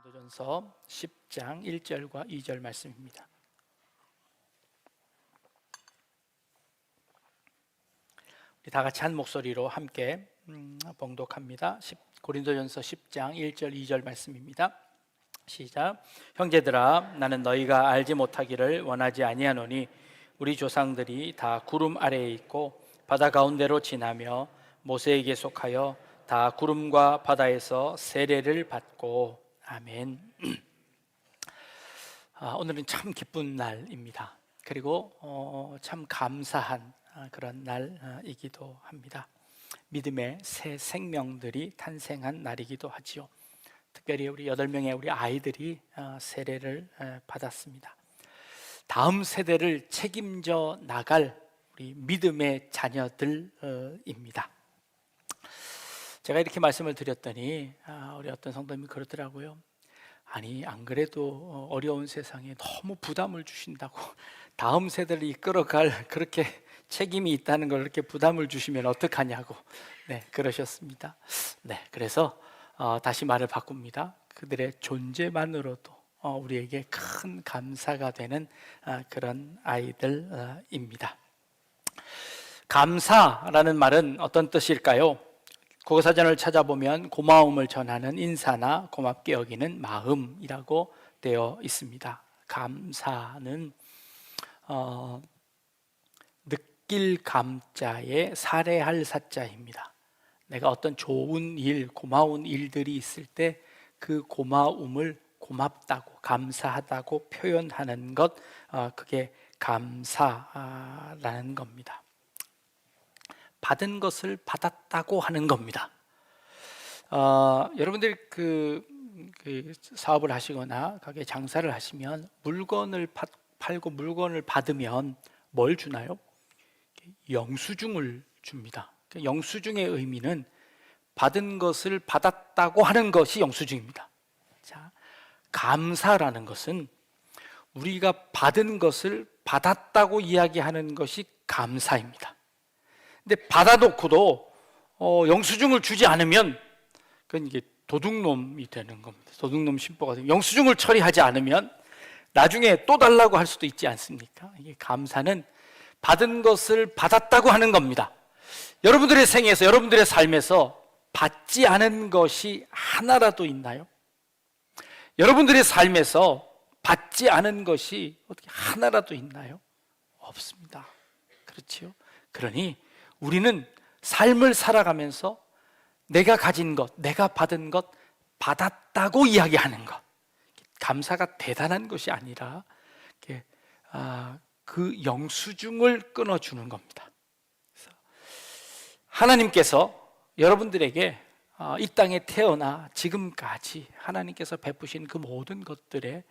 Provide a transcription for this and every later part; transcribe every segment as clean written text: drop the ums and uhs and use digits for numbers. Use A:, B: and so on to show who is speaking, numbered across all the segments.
A: 고린도전서 10장 1절과 2절 말씀입니다. 우리 다 같이 한 목소리로 함께 봉독합니다. 고린도전서 10장 1절 2절 말씀입니다. 시작. 형제들아, 나는 너희가 알지 못하기를 원하지 아니하노니 우리 조상들이 다 구름 아래에 있고 바다 가운데로 지나며 모세에게 속하여 다 구름과 바다에서 세례를 받고. 아멘. 오늘은 참 기쁜 날입니다. 그리고 참 감사한 그런 날이기도 합니다. 믿음의 새 생명들이 탄생한 날이기도 하지요. 특별히 우리 8명의 우리 아이들이 세례를 받았습니다. 다음 세대를 책임져 나갈 우리 믿음의 자녀들입니다. 제가 이렇게 말씀을 드렸더니 우리 어떤 성도님이 그러더라고요. 아니, 안 그래도 어려운 세상에 너무 부담을 주신다고 다음 세대를 이끌어갈 그렇게 책임이 있다는 걸 이렇게 부담을 주시면 어떡하냐고 그러셨습니다. 그래서 다시 말을 바꿉니다. 그들의 존재만으로도 우리에게 큰 감사가 되는 그런 아이들입니다. 감사라는 말은 어떤 뜻일까요? 국어사전을 찾아보면 고마움을 전하는 인사나 고맙게 여기는 마음이라고 되어 있습니다. 감사는 느낄 감자에 살해할 사자입니다. 내가 어떤 좋은 일, 고마운 일들이 있을 때 그 고마움을 고맙다고, 감사하다고 표현하는 것, 그게 감사라는 겁니다. 받은 것을 받았다고 하는 겁니다. 여러분들 그 사업을 하시거나 가게 장사를 하시면 물건을 팔고 물건을 받으면 뭘 주나요? 영수증을 줍니다. 영수증의 의미는 받은 것을 받았다고 하는 것이 영수증입니다. 자, 감사라는 것은 우리가 받은 것을 받았다고 이야기하는 것이 감사입니다. 근데 받아놓고도 영수증을 주지 않으면 그건 이게 도둑놈이 되는 겁니다. 도둑놈 심보가 되는, 영수증을 처리하지 않으면 나중에 또 달라고 할 수도 있지 않습니까? 이게 감사는 받은 것을 받았다고 하는 겁니다. 여러분들의 생에서, 여러분들의 삶에서 받지 않은 것이 하나라도 있나요? 여러분들의 삶에서 받지 않은 것이 어떻게 하나라도 있나요? 없습니다. 그렇지요? 그러니 우리는 삶을 살아가면서 내가 가진 것, 내가 받은 것, 받았다고 이야기하는 것, 감사가 대단한 것이 아니라 그 영수증을 끊어주는 겁니다. 그래서 하나님께서 여러분들에게 이 땅에 태어나 지금까지 하나님께서 베푸신 그 모든 것들에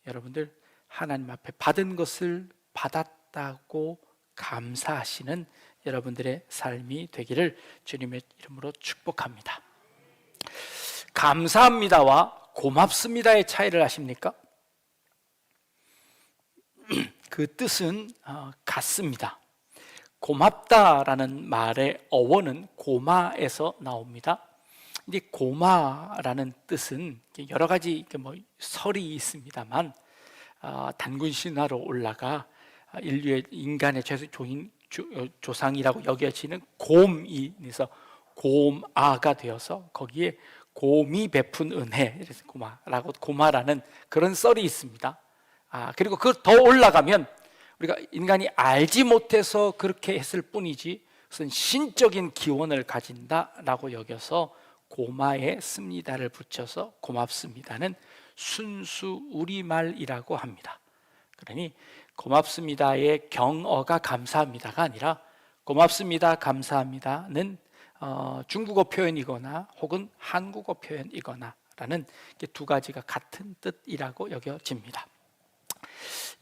A: 여러분들 하나님 앞에 받은 것을 받았다고 감사하시는 여러분들의 삶이 되기를 주님의 이름으로 축복합니다. 감사합니다와 고맙습니다의 차이를 아십니까? 그 뜻은 같습니다. 고맙다라는 말의 어원은 고마에서 나옵니다. 근데 고마라는 뜻은 여러 가지 설이 있습니다만 단군 신화로 올라가 인류의 인간의 조상이라고 여겨지는 곰이 그래서 곰아가 되어서 거기에 곰이 베푼 은혜, 그래서 고마라는 그런 썰이 있습니다. 그리고 그 더 올라가면 우리가 인간이 알지 못해서 그렇게 했을 뿐이지 그것은 신적인 기원을 가진다라고 여겨서 고마에 씁니다를 붙여서 고맙습니다는 순수 우리말이라고 합니다. 그러니 고맙습니다의 경어가 감사합니다가 아니라 고맙습니다, 감사합니다는 중국어 표현이거나 혹은 한국어 표현이거나 라는 두 가지가 같은 뜻이라고 여겨집니다.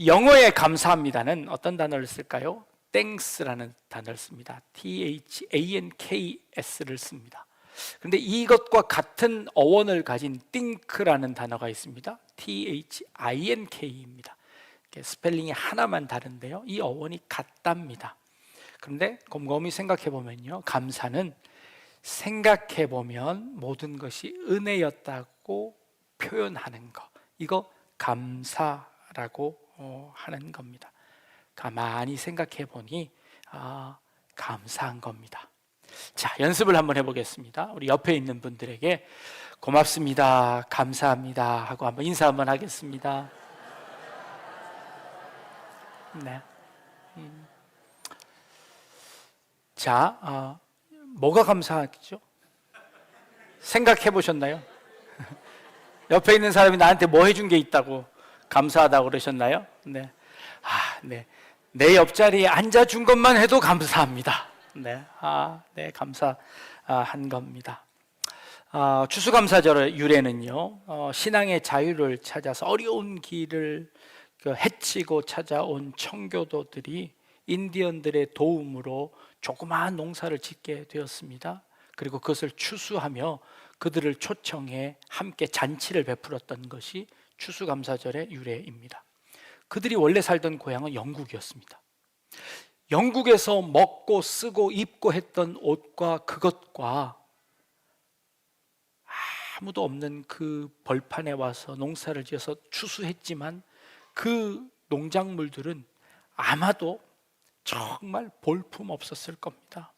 A: 영어의 감사합니다는 어떤 단어를 쓸까요? thanks라는 단어를 씁니다. THANKS를 씁니다. 그런데 이것과 같은 어원을 가진 think라는 단어가 있습니다. THINK입니다. 스펠링이 하나만 다른데요, 이 어원이 같답니다. 그런데 곰곰이 생각해 보면요, 감사는 생각해 보면 모든 것이 은혜였다고 표현하는 거, 이거 감사라고 하는 겁니다. 가만히 생각해 보니 감사한 겁니다. 자, 연습을 한번 해보겠습니다. 우리 옆에 있는 분들에게 고맙습니다, 감사합니다 하고 한번 인사 한번 하겠습니다. 네. 자, 뭐가 감사하죠? 생각해 보셨나요? 옆에 있는 사람이 나한테 뭐 해준 게 있다고 감사하다고 그러셨나요? 네. 네. 내 옆자리에 앉아준 것만 해도 감사합니다. 네. 네, 감사한 겁니다. 추수감사절의 유래는요, 신앙의 자유를 찾아서 어려운 길을 헤치고 찾아온 청교도들이 인디언들의 도움으로 조그마한 농사를 짓게 되었습니다. 그리고 그것을 추수하며 그들을 초청해 함께 잔치를 베풀었던 것이 추수감사절의 유래입니다. 그들이 원래 살던 고향은 영국이었습니다. 영국에서 먹고 쓰고 입고 했던 옷과 그것과 아무도 없는 그 벌판에 와서 농사를 지어서 추수했지만 그 농작물들은 아마도 정말 볼품 없었을 겁니다.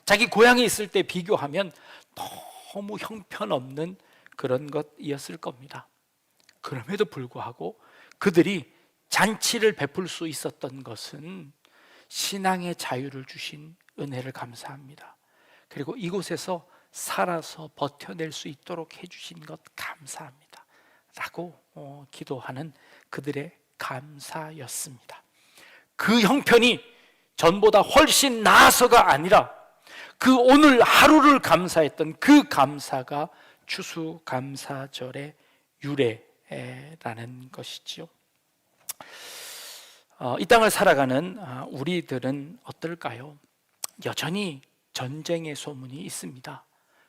A: 자기 고향에 있을 때 비교하면 너무 형편없는 그런 것이었을 겁니다. 그럼에도 불구하고 그들이 잔치를 베풀 수 있었던 것은 신앙의 자유를 주신 은혜를 감사합니다. 그리고 이곳에서 살아서 버텨낼 수 있도록 해주신 것 감사합니다 라고 기도하는 그들의 감사였습니다. 그 형편이 전보다 훨씬 나아서가 아니라 그 오늘 하루를 감사했던 그 감사가 추수감사절의 유래라는 것이지요. 이 땅을 살아가는 우리들은 어떨까요? 여전히 전쟁의 소문이 있습니다.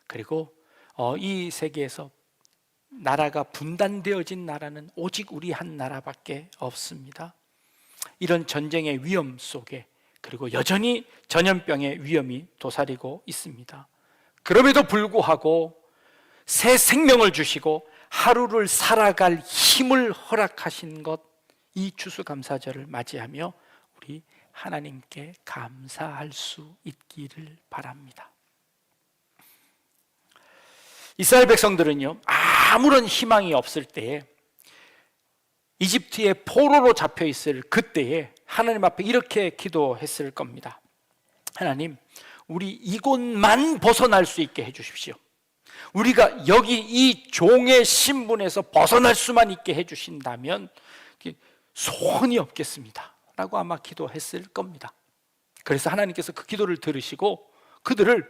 A: 그리고 이 세계에서 나라가 분단되어진 나라는 오직 우리 한 나라밖에 없습니다. 이런 전쟁의 위험 속에, 그리고 여전히 전염병의 위험이 도사리고 있습니다. 그럼에도 불구하고 새 생명을 주시고 하루를 살아갈 힘을 허락하신 것, 이 추수감사절을 맞이하며 우리 하나님께 감사할 수 있기를 바랍니다. 이스라엘 백성들은요, 아무런 희망이 없을 때에, 이집트의 포로로 잡혀 있을 그때에 하나님 앞에 이렇게 기도했을 겁니다. 하나님, 우리 이곳만 벗어날 수 있게 해주십시오. 우리가 여기 이 종의 신분에서 벗어날 수만 있게 해주신다면 소원이 없겠습니다 라고 아마 기도했을 겁니다. 그래서 하나님께서 그 기도를 들으시고 그들을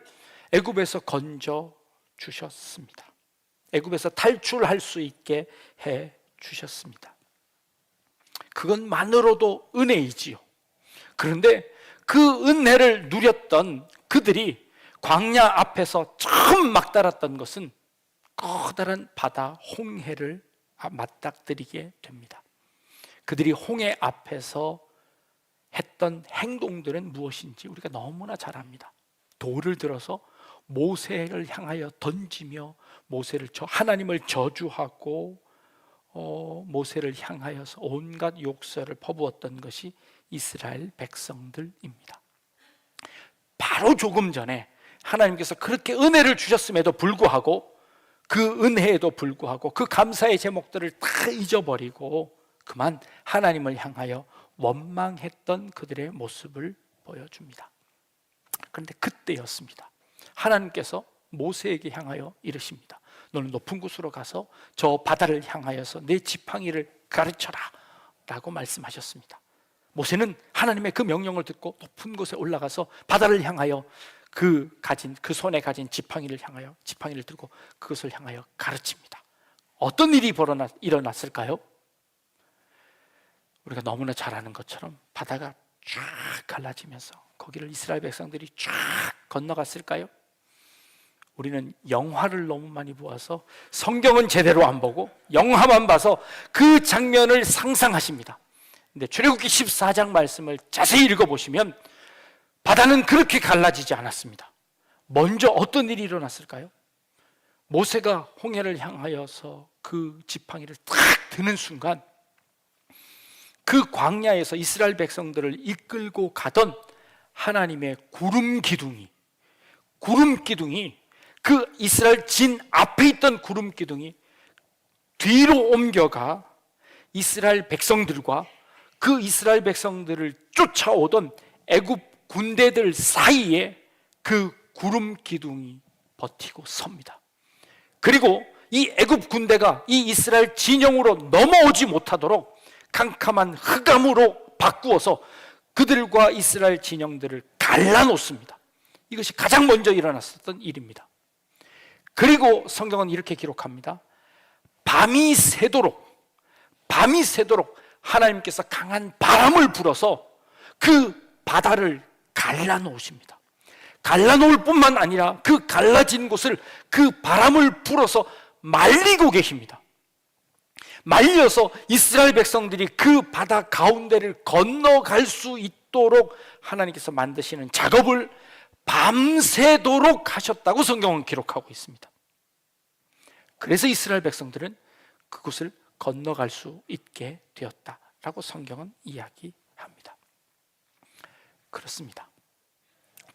A: 애굽에서 건져 주셨습니다. 애굽에서 탈출할 수 있게 해 주셨습니다. 그것만으로도 은혜이지요. 그런데 그 은혜를 누렸던 그들이 광야 앞에서 처음 막달았던 것은 커다란 바다 홍해를 맞닥뜨리게 됩니다. 그들이 홍해 앞에서 했던 행동들은 무엇인지 우리가 너무나 잘 압니다. 돌을 들어서 모세를 향하여 던지며 모세를 하나님을 저주하고 모세를 향하여서 온갖 욕설을 퍼부었던 것이 이스라엘 백성들입니다. 바로 조금 전에 하나님께서 그렇게 은혜를 주셨음에도 불구하고, 그 은혜에도 불구하고 그 감사의 제목들을 다 잊어버리고 그만 하나님을 향하여 원망했던 그들의 모습을 보여줍니다. 그런데 그때였습니다. 하나님께서 모세에게 향하여 이르십니다. 너는 높은 곳으로 가서 저 바다를 향하여서 내 지팡이를 가르쳐라 라고 말씀하셨습니다. 모세는 하나님의 그 명령을 듣고 높은 곳에 올라가서 바다를 향하여 그 손에 가진 지팡이를 들고 그것을 향하여 가르칩니다. 어떤 일이 일어났을까요? 우리가 너무나 잘 아는 것처럼 바다가 쫙 갈라지면서 거기를 이스라엘 백성들이 쫙 건너갔을까요? 우리는 영화를 너무 많이 보아서 성경은 제대로 안 보고 영화만 봐서 그 장면을 상상하십니다. 근데 출애굽기 14장 말씀을 자세히 읽어보시면 바다는 그렇게 갈라지지 않았습니다. 먼저 어떤 일이 일어났을까요? 모세가 홍해를 향하여서 그 지팡이를 탁 드는 순간 그 광야에서 이스라엘 백성들을 이끌고 가던 하나님의 구름 기둥이 그 이스라엘 진 앞에 있던 구름 기둥이 뒤로 옮겨가 이스라엘 백성들과 그 이스라엘 백성들을 쫓아오던 애굽 군대들 사이에 그 구름 기둥이 버티고 섭니다. 그리고 이 애굽 군대가 이 이스라엘 진영으로 넘어오지 못하도록 캄캄한 흑암으로 바꾸어서 그들과 이스라엘 진영들을 갈라놓습니다. 이것이 가장 먼저 일어났었던 일입니다. 그리고 성경은 이렇게 기록합니다. 밤이 새도록 하나님께서 강한 바람을 불어서 그 바다를 갈라놓으십니다. 갈라놓을 뿐만 아니라 그 갈라진 곳을 그 바람을 불어서 말리고 계십니다. 말려서 이스라엘 백성들이 그 바다 가운데를 건너갈 수 있도록 하나님께서 만드시는 작업을 밤새도록 하셨다고 성경은 기록하고 있습니다. 그래서 이스라엘 백성들은 그곳을 건너갈 수 있게 되었다라고 성경은 이야기합니다. 그렇습니다.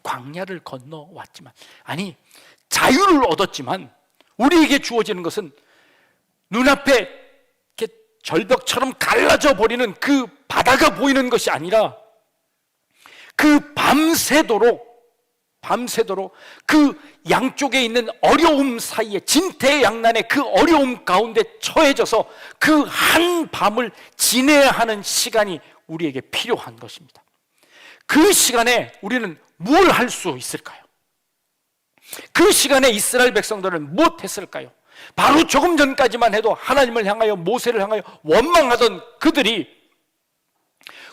A: 광야를 건너왔지만, 아니 자유를 얻었지만 우리에게 주어지는 것은 눈앞에 이렇게 절벽처럼 갈라져 버리는 그 바다가 보이는 것이 아니라 그 밤새도록 그 양쪽에 있는 어려움 사이에, 진퇴양난의 그 어려움 가운데 처해져서 그 한 밤을 지내야 하는 시간이 우리에게 필요한 것입니다. 그 시간에 우리는 뭘 할 수 있을까요? 그 시간에 이스라엘 백성들은 무엇했을까요? 바로 조금 전까지만 해도 하나님을 향하여, 모세를 향하여 원망하던 그들이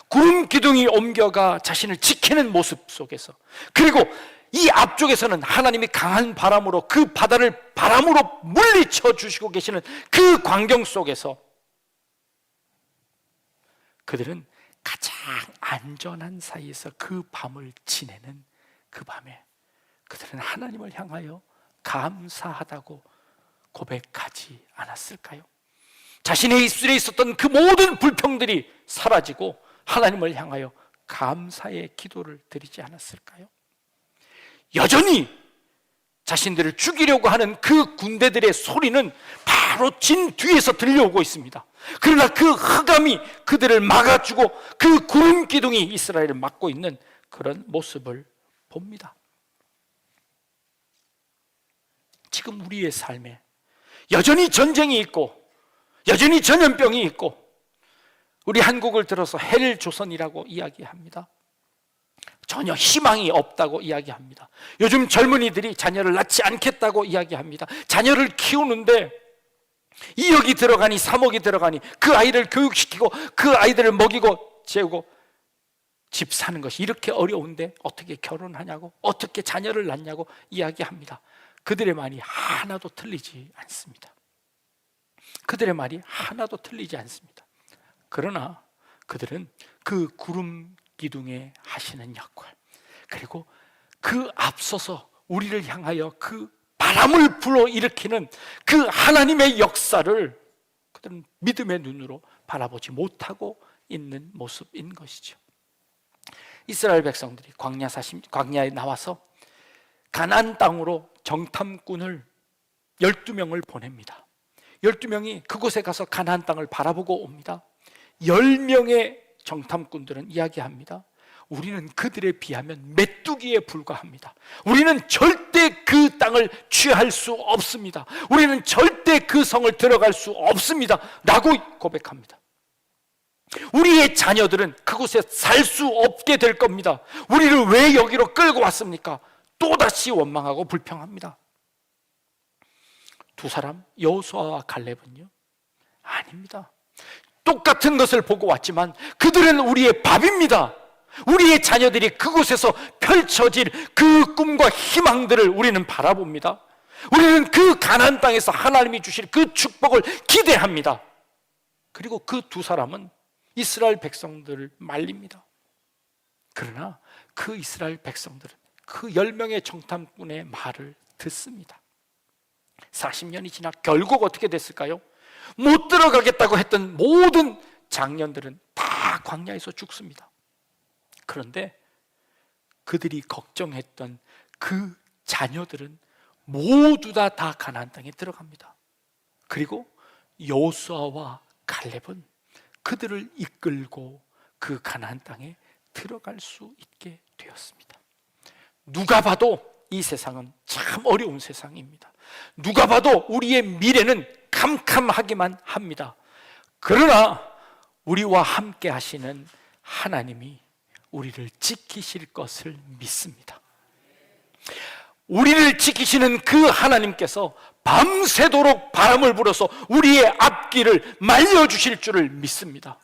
A: 구름 기둥이 옮겨가 자신을 지키는 모습 속에서, 그리고 이 앞쪽에서는 하나님이 강한 바람으로 그 바다를 바람으로 물리쳐 주시고 계시는 그 광경 속에서 그들은 가장 안전한 사이에서 그 밤을 지내는 그 밤에 그들은 하나님을 향하여 감사하다고 고백하지 않았을까요? 자신의 입술에 있었던 그 모든 불평들이 사라지고 하나님을 향하여 감사의 기도를 드리지 않았을까요? 여전히 자신들을 죽이려고 하는 그 군대들의 소리는 바로 진 뒤에서 들려오고 있습니다. 그러나 그 흑암이 그들을 막아주고 그 구름 기둥이 이스라엘을 막고 있는 그런 모습을 봅니다. 지금 우리의 삶에 여전히 전쟁이 있고 여전히 전염병이 있고 우리 한국을 들어서 헬조선이라고 이야기합니다. 전혀 희망이 없다고 이야기합니다. 요즘 젊은이들이 자녀를 낳지 않겠다고 이야기합니다. 자녀를 키우는데 2억이 들어가니 3억이 들어가니 그 아이를 교육시키고 그 아이들을 먹이고 재우고 집 사는 것이 이렇게 어려운데 어떻게 결혼하냐고, 어떻게 자녀를 낳냐고 이야기합니다. 그들의 말이 하나도 틀리지 않습니다. 그들의 말이 하나도 틀리지 않습니다. 그러나 그들은 그 구름 기둥에 하시는 역할, 그리고 그 앞서서 우리를 향하여 그 바람을 불어일으키는 그 하나님의 역사를 그들은 믿음의 눈으로 바라보지 못하고 있는 모습인 것이죠. 이스라엘 백성들이 광야에 나와서 가나안 땅으로 정탐꾼을 12명을 보냅니다. 12명이 그곳에 가서 가나안 땅을 바라보고 옵니다. 10명의 정탐꾼들은 이야기합니다. 우리는 그들에 비하면 메뚜기에 불과합니다. 우리는 절대 그 땅을 취할 수 없습니다. 우리는 절대 그 성을 들어갈 수 없습니다 라고 고백합니다. 우리의 자녀들은 그곳에 살 수 없게 될 겁니다. 우리를 왜 여기로 끌고 왔습니까? 또다시 원망하고 불평합니다. 두 사람, 여호수아와 갈렙은요? 아닙니다. 똑같은 것을 보고 왔지만 그들은 우리의 밥입니다. 우리의 자녀들이 그곳에서 펼쳐질 그 꿈과 희망들을 우리는 바라봅니다. 우리는 그 가나안 땅에서 하나님이 주실 그 축복을 기대합니다. 그리고 그 두 사람은 이스라엘 백성들을 말립니다. 그러나 그 이스라엘 백성들은 그 10명의 정탐꾼의 말을 듣습니다. 40년이 지나 결국 어떻게 됐을까요? 못 들어가겠다고 했던 모든 장년들은 다 광야에서 죽습니다. 그런데 그들이 걱정했던 그 자녀들은 모두 다 가나안 땅에 들어갑니다. 그리고 여호수아와 갈렙은 그들을 이끌고 그 가나안 땅에 들어갈 수 있게 되었습니다. 누가 봐도 이 세상은 참 어려운 세상입니다. 누가 봐도 우리의 미래는 캄캄하기만 합니다. 그러나 우리와 함께 하시는 하나님이 우리를 지키실 것을 믿습니다. 우리를 지키시는 그 하나님께서 밤새도록 바람을 불어서 우리의 앞길을 말려주실 줄을 믿습니다.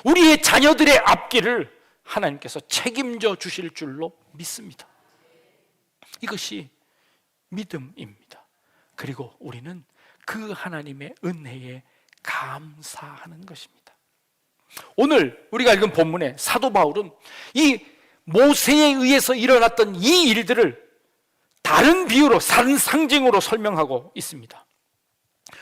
A: 우리의 자녀들의 앞길을 하나님께서 책임져 주실 줄로 믿습니다. 이것이 믿음입니다. 그리고 우리는 그 하나님의 은혜에 감사하는 것입니다. 오늘 우리가 읽은 본문에 사도 바울은 이 모세에 의해서 일어났던 이 일들을 다른 비유로, 다른 상징으로 설명하고 있습니다.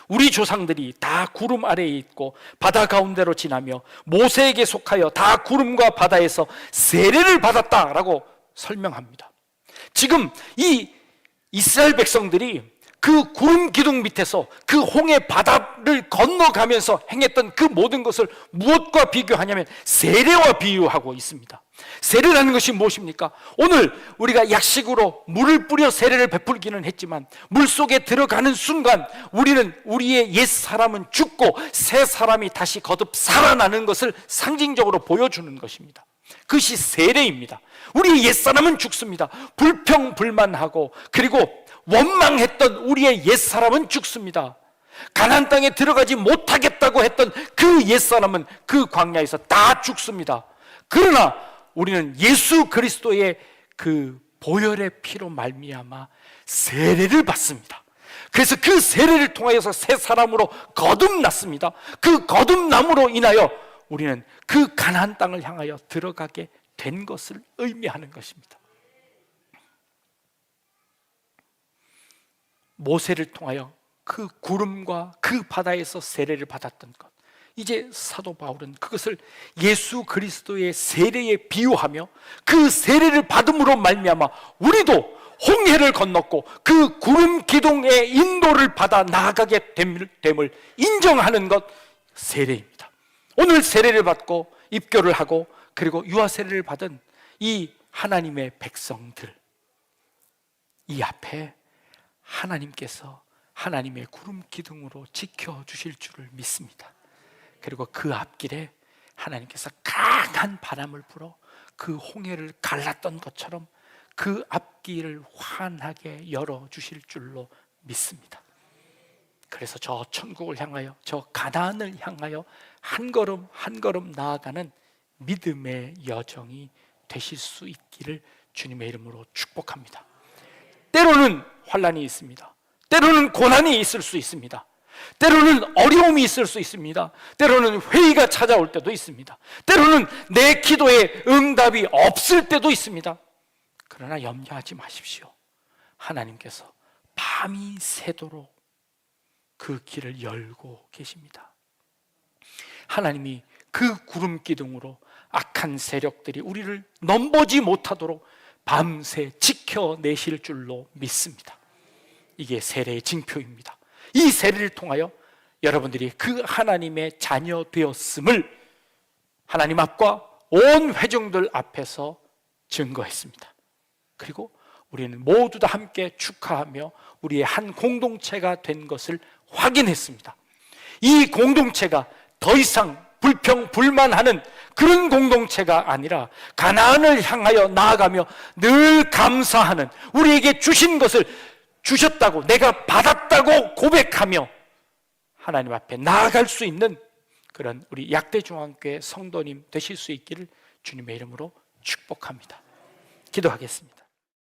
A: 우리 조상들이 다 구름 아래에 있고 바다 가운데로 지나며 모세에게 속하여 다 구름과 바다에서 세례를 받았다라고 설명합니다. 지금 이 이스라엘 백성들이 그 구름 기둥 밑에서 그 홍해 바다를 건너가면서 행했던 그 모든 것을 무엇과 비교하냐면 세례와 비유하고 있습니다. 세례라는 것이 무엇입니까? 오늘 우리가 약식으로 물을 뿌려 세례를 베풀기는 했지만 물속에 들어가는 순간 우리는 우리의 옛 사람은 죽고 새 사람이 다시 거듭 살아나는 것을 상징적으로 보여주는 것입니다. 그것이 세례입니다. 우리의 옛 사람은 죽습니다. 불평불만하고 그리고 원망했던 우리의 옛 사람은 죽습니다. 가나안 땅에 들어가지 못하겠다고 했던 그 옛 사람은 그 광야에서 다 죽습니다. 그러나 우리는 예수 그리스도의 그 보혈의 피로 말미암아 세례를 받습니다. 그래서 그 세례를 통하여서 새 사람으로 거듭났습니다. 그 거듭남으로 인하여 우리는 그 가나안 땅을 향하여 들어가게 된 것을 의미하는 것입니다. 모세를 통하여 그 구름과 그 바다에서 세례를 받았던 것, 이제 사도 바울은 그것을 예수 그리스도의 세례에 비유하며 그 세례를 받음으로 말미암아 우리도 홍해를 건넜고 그 구름 기둥의 인도를 받아 나아가게 됨을 인정하는 것, 세례입니다. 오늘 세례를 받고 입교를 하고 그리고 유아 세례를 받은 이 하나님의 백성들, 이 앞에 하나님께서 하나님의 구름 기둥으로 지켜주실 줄을 믿습니다. 그리고 그 앞길에 하나님께서 강한 바람을 불어 그 홍해를 갈랐던 것처럼 그 앞길을 환하게 열어주실 줄로 믿습니다. 그래서 저 천국을 향하여, 저 가나안을 향하여 한 걸음 한 걸음 나아가는 믿음의 여정이 되실 수 있기를 주님의 이름으로 축복합니다. 때로는 환난이 있습니다. 때로는 고난이 있을 수 있습니다. 때로는 어려움이 있을 수 있습니다. 때로는 회의가 찾아올 때도 있습니다. 때로는 내 기도에 응답이 없을 때도 있습니다. 그러나 염려하지 마십시오. 하나님께서 밤이 새도록 그 길을 열고 계십니다. 하나님이 그 구름 기둥으로 악한 세력들이 우리를 넘보지 못하도록 밤새 지켜내실 줄로 믿습니다. 이게 세례의 징표입니다. 이 세례를 통하여 여러분들이 그 하나님의 자녀 되었음을 하나님 앞과 온 회중들 앞에서 증거했습니다. 그리고 우리는 모두 다 함께 축하하며 우리의 한 공동체가 된 것을 확인했습니다. 이 공동체가 더 이상 불평, 불만하는 그런 공동체가 아니라 가나안을 향하여 나아가며 늘 감사하는, 우리에게 주신 것을 주셨다고, 내가 받았다고 고백하며 하나님 앞에 나아갈 수 있는 그런 우리 약대중앙교회 성도님 되실 수 있기를 주님의 이름으로 축복합니다. 기도하겠습니다.